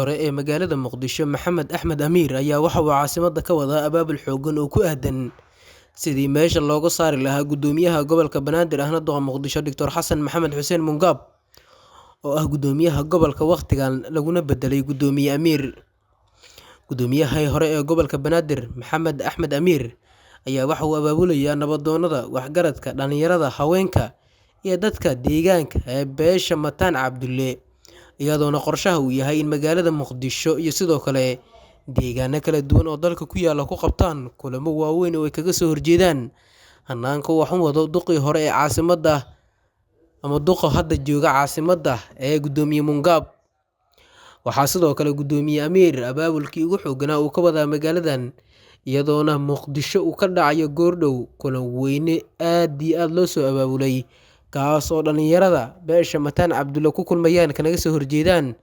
hore ee magaalada Muqdisho Maxamed Axmed Amiir ayaa waxa uu caasimadda ka wadaa abaabul xooggan oo ku aadan sidii meesha looga saari lahaa gudoomiyaha gobolka Banaadir ahna duqa Muqdisho Dr. Xasan Maxamed Xuseen Mungaab oo ah gudoomiyaha gobolka waqtigan laguna bedelay gudoomiye Amiir. Gudoomiyaha hore ee gobolka Banaadir Maxamed Axmed Amiir ayaa waxa uu abaabulayaa nabadoonnada, waxgaradka, dhalinyarada, haweenka iyo dadka deegaanka ee beesha Mataan Cabdulle, iyadoona qorshaha uu yahay in magaalada Muqdisho iyo sidoo kale deegaano kala duwan oo dalka ku yaala ku qabtaan kulamo waaweyn oo ay kaga soo horjeedaan hanaanka waxu wado duqii hore ee caasimadda ama duqa hadda jooga caasimadda ee gudoomiye Mungaab. Waxaa sidoo kale gudoomiye Amiir abaabulkii ugu xoogganaa uu ka wadaa magaaladan, iyadoona Muqdisho uu ka dhacayo goordhow kulan weyne aad iyo aad loo soo abaabulay kaas oo dhalinyarada beesha Mataan Cabdulle ku kulmayaan kanaga soo horjeedaan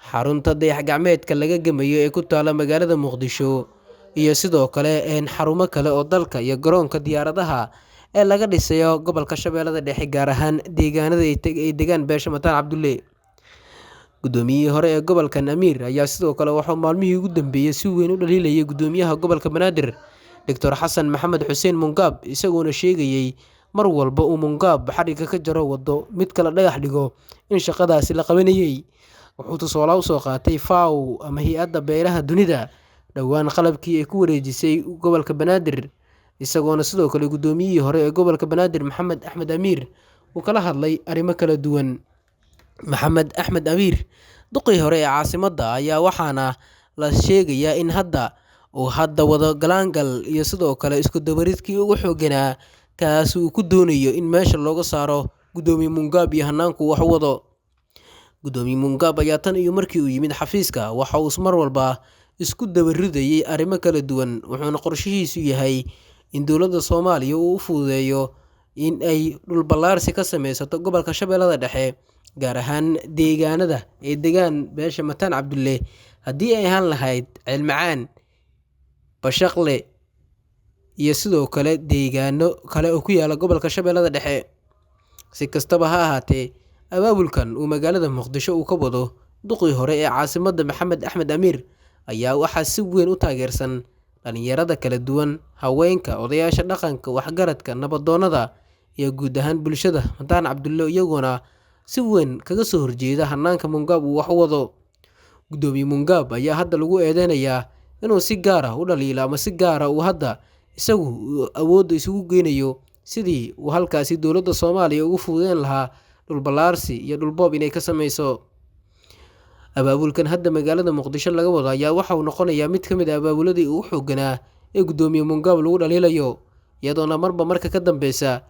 xarunta dayax-gacmeedka laga gamayo ee ku taala magaalada Muqdisho iyo sidoo kale xarumo kale oo dalka iyo garoonka diyaaradaha ee laga dhisayo gobolka Shabeellada Dhexe, gaar ahaan deegaanada ay degaan beesha Mataan Cabdulle. Gudoomiyihii hore ee gobolkan Amiir ayaa sidoo kale waxaa maalmihii ugu dambeeyay si weyn u dhaliilayay gudoomiyaha gobolka Banaadir Dr. Xasan Maxamed Xuseen Mungaab, isagoona sheegayay mar walba uu Mungaab xariga ka jaro wado mid kala dhagax dhigo in shaqadaasi la qabanayay. Wuxuu tusaale u soo qaatay FAO ama hay'adda beeraha dunida dhowaan qalabkii ay ku wareejisay gobolka Banaadir, isagoona sidoo kale gudoomiyihii hore ee gobolka Banaadir Maxamed Axmed Amiir uu kala hadlay arrimo kala duwan. Maxamed Axmed Amiir duqii hore ee caasimadda ayaa waxaana la sheegayaa in hadda wado galaangal iyo sidoo kale isku dabaridkii ugu xoogganaa kaas uu ku doonayo in meesha looga saaro gudoomiye Mungaab iyo hanaanku wax u wado. Gudoomiye Mungaab ayaa tan iyo markii uu yimid xafiiska waxa uu mar walba isku dabaridayay arrimo kala duwan, wuxuuna qorshihiisu yahay in dowladda Soomaaliya uu u fududeeyo in ay dhul ballaarsi ka sameysato gobolka Shabeellada Dhexe, gaar ahaan deegaanada ay degaan beesha Mataan Cabdulle, haddii ay ahaan lahayd Ceelmacaan, Bashaqle iyo sidoo kale deegaano kale oo ku yaala gobolka Shabeellada Dhexe. Si kastaba ha ahaatee, abaabulkan uu magaalada Muqdisho uu ka wado duqii hore ee caasimadda Maxamed Axmed Amiir ayaa waxaa si weyn u taageersan dhalinyarada kala duwan, haweenka, odayaasha dhaqanka, waxgaradka, nabadoonnada iyo guud ahaan bulshada Mataan Cabdulle, iyagoona si weyn kaga soo horjeeda hanaanka Mungaab uu wax u wado. Gudoomiye Mungaab ayaa hadda lagu eedeynayaa inuu si gaar ah u dhaliilo ama si gaar ah uu hadda isagu awoodda isugu geynayo sidii uu halkaasi dowladda Soomaaliya ugu fududeyn lahaa dhul ballaarsi iyo dhul boob inay ka sameyso. Abaabulkan hadda magaalada Muqdisho laga wado ayaa waxa uu noqonayaa mid ka mid ah abaabuladii ugu xoogganaa ee gudoomiye Mungaab lagu dhaliilayo, iyadoona marba marka ka dambeysa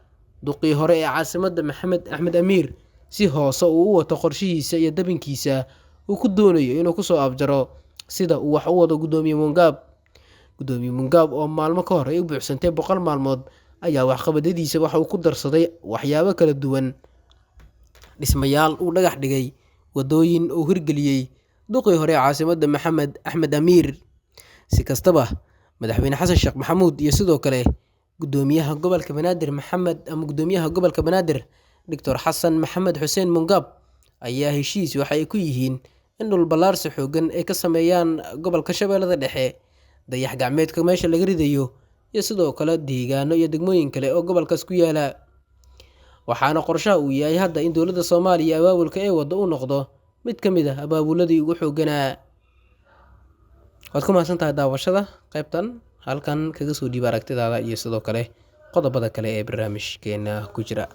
duqii hore ee caasimadda Maxamed Axmed Amiir si hoose uu u wato qorshihiisa iyo dabinkiisa uu ku doonayo inuu kusoo afjaro sida uu wax u wado gudoomiye Mungaab. Gudoomiye Mungaab oo maalmo ka hor ay u buuxsantay 100 maalmood ayaa waxqabadadiisa waxa uu ku darsaday waxyaabo kala duwan, dhismayaal uu dhagax dhigay, wadooyin uu hirgeliyay duqii hore ee caasimadda Maxamed Axmed Amiir. Si kastaba, madaxweyne Xasan Sheekh Maxamuud iyo sidoo kale gudoomiyaha gobolka Banaadir Dr. Xasan Maxamed Xuseen Mungaab ayaa heshiis waxa ay ku yihiin in dhul ballaarsi xooggan ay ka sameeyaan gobolka Shabeellada Dhexe, dayax-gacmeedka meesha laga ridayo iyo sidoo kale deegaano iyo degmooyin kale oo gobolkaas ku yaala. Waxaana qorshaha uu yahay hadda in dowladda Soomaaliya abaabulka ay wado uu noqdo mid ka mid ah abaabuladii ugu xoogganaa. Waad ku mahadsantahay daawashada qaybtan, halkan kaga soo dhiib aragtidaada iyo sidoo kale qodobada kale ee barnaamijkeena ku jira.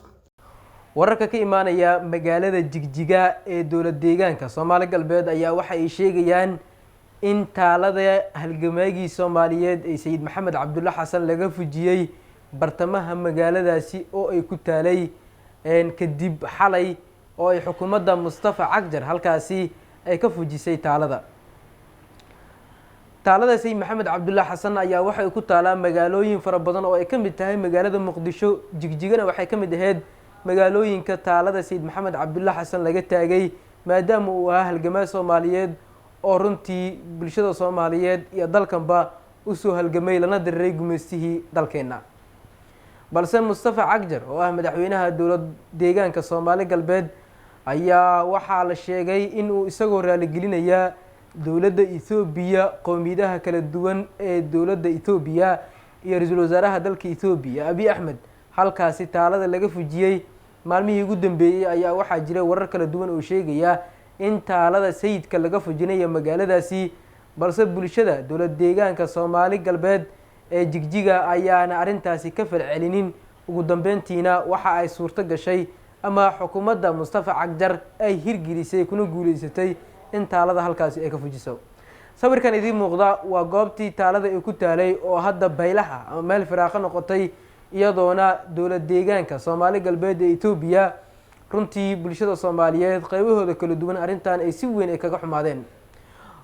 Wararka ka imaanaya magaalada Jigjiga ee dowlad deegaanka Soomaali Galbeed ayaa waxa ay sheegayaan in taalada halgamaagii Soomaaliyeed ee Sayid Maxamed Cabdulle Xasan laga fujiyay bartamaha magaaladaasi oo ay ku taalay kadib xalay oo ay xukuumadda Mustafa Cagjar halkaasi ay ka fujisay taalada. Taalada Sayid Maxamed Cabdulle Xasan ayaa waxay ku taalaa magaalooyin fara badan oo ay ka mid tahay magaalada Muqdisho. Jigjigana waxay ka mid ahayd magaalooyinka taalada Sayid Maxamed Cabdulle Xasan laga taagay, maadaama uu ahaa halgamaa Soomaaliyeed oo runtii bulshada Soomaaliyeed iyo dalkanba u soo halgamay lana diriray gumeystihii dalkeena. balse Mustafa Cagjar oo ah madaxweynaha dowlad deegaanka Soomaali Galbeed ayaa waxaa la sheegay in uu isagoo raali gelinaya dowladda Itoobiya, qowmiyadaha kala duwan ee dowladda Itoobiya iyo ra'iisul wasaaraha dalka Itoobiya Abiy Ahmed halkaasi taalada laga fujiyay maalmihii ugu dambeeyay ayaa waxaa jira warar kala duwan oo sheegaya in taalada sayidka laga fujinayo magaaladaasi balse bulshada dowlad deegaanka Soomaali galbeed ee Jigjiga ayaana arintaasi ka falcelinin ugu dambeyntiina waxa ay suurto gashay ama xukuumadda Mustafa Cagjar ay hirgelisay kuna guuleysatay in taalada halkaasi ay ka fujiso. sawirkan idin muuqda waa goobtii taalada ay ku taalay oo hadda baylaha ama meel firaaqo noqotay iyadoona dowlad deegaanka Soomaali galbeed ee Itoobiya runtii bulshada Soomaaliyeed qaybahooda kala duwan arintan ay si weyn kaga xumaadeen.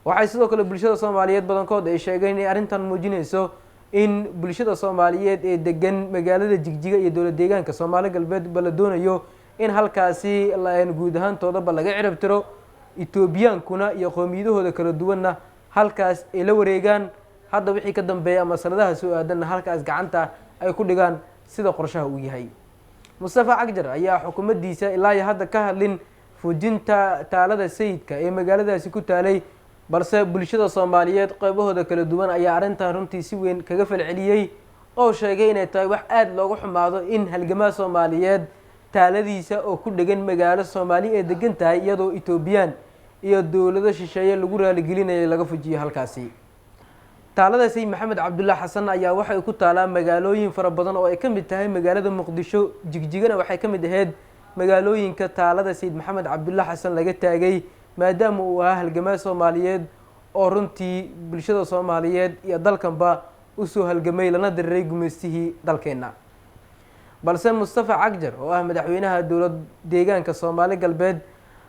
waxay sidoo kale bulshada Soomaaliyeed badankood ay sheegeen in arintan muujinayso in bulshada Soomaaliyeed ee degan magaalada Jigjiga iyo dowlad deegaanka Soomaali galbeed bal doonayo in halkaasi guud ahaantooda laga cirib tiro Itoobiyaankuna iyo qowmiyadahooda kala duwanna halkaas ay la wareegaan hadda wixii ka dambeeya ama sanadaha soo aadanna halkaas gacanta ay ku dhigaan sida qorshaha uu yahay. Mustafa Cagjar ayaa xukuumaddiisa ilaa hadda ka hadlin fujinta taalada sayidka ee magaaladaasi ku taalay balse bulshada Soomaaliyeed qaybahooda kala duwan ayaa arintan runtii si weyn kaga falceliyay oo sheegay inay tahay wax aad looga xumaado in halgamaa Soomaaliyeed taaladiisa oo ku dhagan magaalo Soomaali ee degan tahay iyadoo Itoobiyaan iyo dowlado shisheeye lagu raali gelinayay laga fujiyo halkaasi. taalada Sayid Maxamed Cabdullaahi Xasan ayaa waxay ku taalaa magaalooyin fara badan oo ay ka mid tahay magaalada Muqdisho, Jigjigana waxay ka mid ahayd magaalooyinka taalada Sayid Maxamed Cabdullaahi Xasan laga taagay maadaama uu ahaa halgamaa Soomaaliyeed oo runtii bulshada Soomaaliyeed iyo dalkanba u soo halgamay lana diray gumeystihii dalkeena. balse Mustafa Cagjar oo ah madaxweynaha dowlad deegaanka Soomaali galbeed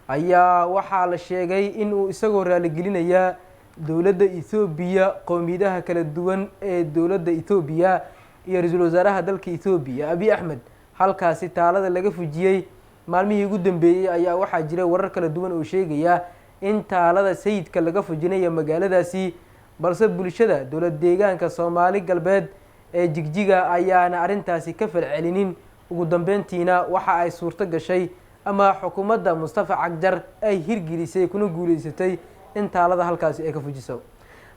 ayaa waxaa la sheegay in uu isagoo raali gelinaya dowladda Itoobiya, qowmiyadaha kala duwan ee dowladda Itoobiya iyo ra'iisul wasaaraha dalka Itoobiya Abiy Ahmed halkaasi taalada laga fujiyay maalmihii ugu dambeeyay ayaa waxaa jira warar kala duwan oo sheegaya in taalada sayidka laga fujinayo magaaladaasi balse bulshada dowlad deegaanka Soomaali galbeed ee Jigjiga ayaana arintaasi ka falcelinin ugu dambeyntiina waxa ay suurto gashay ama xukuumadda Mustafa Cagjar ay hirgelisay kuna guuleysatay in taalada halkaasi ay ka fujiso.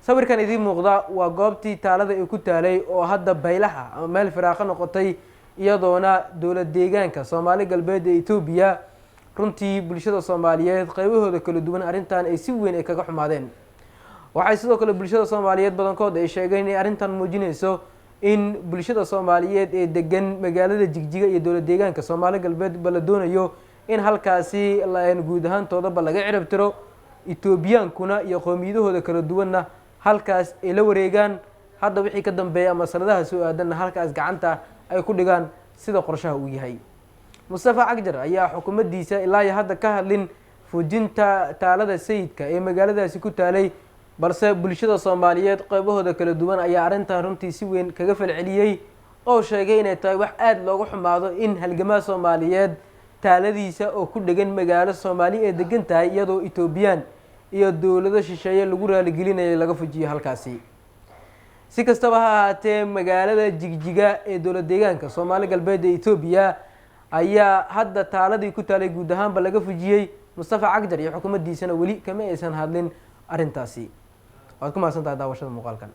sawirkan idin muuqda waa goobtii taalada ay ku taalay oo hadda baylaha ama meel firaaqo noqotay iyadoona dowlad deegaanka Soomaali galbeed ee Itoobiya runtii bulshada Soomaaliyeed qaybahooda kala duwan arintan ay si weyn kaga xumaadeen. waxay sidoo kale bulshada Soomaaliyeed badankood ay sheegeen in arintan muujinayso in bulshada Soomaaliyeed ee degan magaalada Jigjiga iyo dowlad deegaanka Soomaali galbeed bal doonayo in halkaasi guud ahaantooda laga cirib tiro Itoobiyaankuna iyo qowmiyadahooda kala duwanna halkaas ay la wareegaan hadda wixii ka dambeeya ama sanadaha soo aadanna halkaas gacanta ay ku dhigaan sida qorshaha uu yahay. Mustafa Cagjar ayaa xukuumaddiisa ilaa hadda ka hadlin fujinta taalada sayidka ee magaaladaasi ku taalay balse bulshada Soomaaliyeed qaybahooda kala duwan ayaa arintan runtii si weyn kaga falceliyay oo sheegay inay tahay wax aad looga xumaado in halgamaa Soomaaliyeed taaladiisa oo ku dhagan magaalo Soomaali ee degan tahay iyadoo Itoobiyaan iyo dowlado shisheeye lagu raali gelinayay laga fujiyo halkaasi. si kastaba ha ahaatee magaalada Jigjiga ee dowlad deegaanka Soomaali galbeed ee Itoobiya ayaa hadda taaladii ku taalay guud ahaanba laga fujiyay. Mustafa Cagjar iyo xukuumaddiisana weli kama aysan hadlin arintaasi. waad ku mahadsantahay daawashada muuqaalkan.